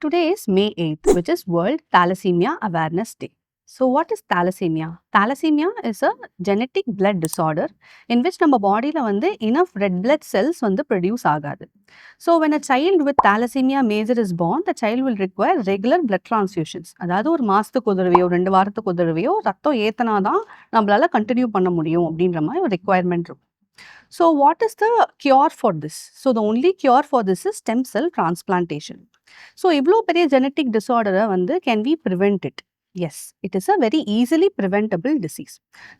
Today is May 8th, which is World Thalassemia Awareness Day. So, what is thalassemia? Thalassemia is a genetic blood disorder in which நம்ம பாடியில் வந்து enough red blood cells வந்து produce ஆகாது. So, when a child with thalassemia major is born, the child will require regular blood transfusions. அதாவது ஒரு மாதத்துக்கு ஒரு தடவையோ 2 வாரத்துக்கு ஒரு தடவையோ ரத்தம் ஏற்றினா தான் நம்மளால கண்டினியூ பண்ண முடியும் அப்படின்ற மாதிரி ஒரு requirement இருக்கும். So, what is the cure for this? So, the only cure for this is stem cell transplantation. So, இவ்ளோ பெரிய genetic disorder வந்து can we prevent it? Yes, it is a very easily preventable disease.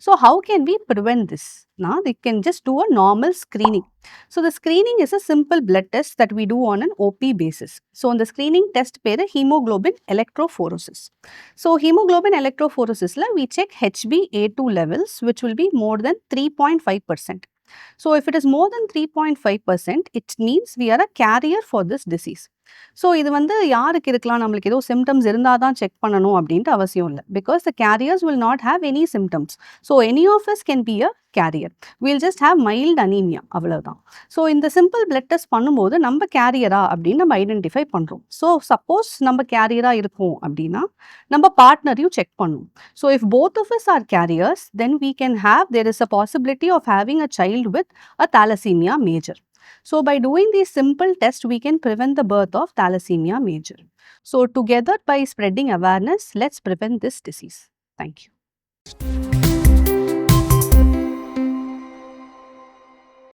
So, how can we prevent this? Now, we can just do a normal screening. So, the screening is a simple blood test that we do on an OP basis. So, the screening test பேரு hemoglobin electrophoresis. So, hemoglobin electrophoresis we check HbA2 levels which will be more than 3.5%. So, if it is more than 3.5%, it means we are a carrier for this disease. So இது வந்து யாருக்கு இருக்கலாம் நம்மளுக்கு ஏதோ symptoms இருந்தால் தான் check பண்ணணும் அப்படின்ட்டு அவசியம் இல்லை because the carriers will not have any symptoms so any of us can be a carrier will just have mild anaemia அவ்வளவுதான் ஸோ இந்த சிம்பிள் பிளட் டெஸ்ட் பண்ணும்போது நம்ம கேரியரா அப்படின்னு நம்ம ஐடென்டிஃபை பண்ணுறோம் ஸோ சப்போஸ் நம்ம கேரியரா இருக்கும் அப்படின்னா நம்ம பார்ட்னரையும் செக் பண்ணுவோம் so if both of us are carriers then we can have there is a possibility of having a child with a thalassemia major. So, by doing these simple tests, we can prevent the birth of thalassemia major. So, together by spreading awareness, let's prevent this disease. Thank you.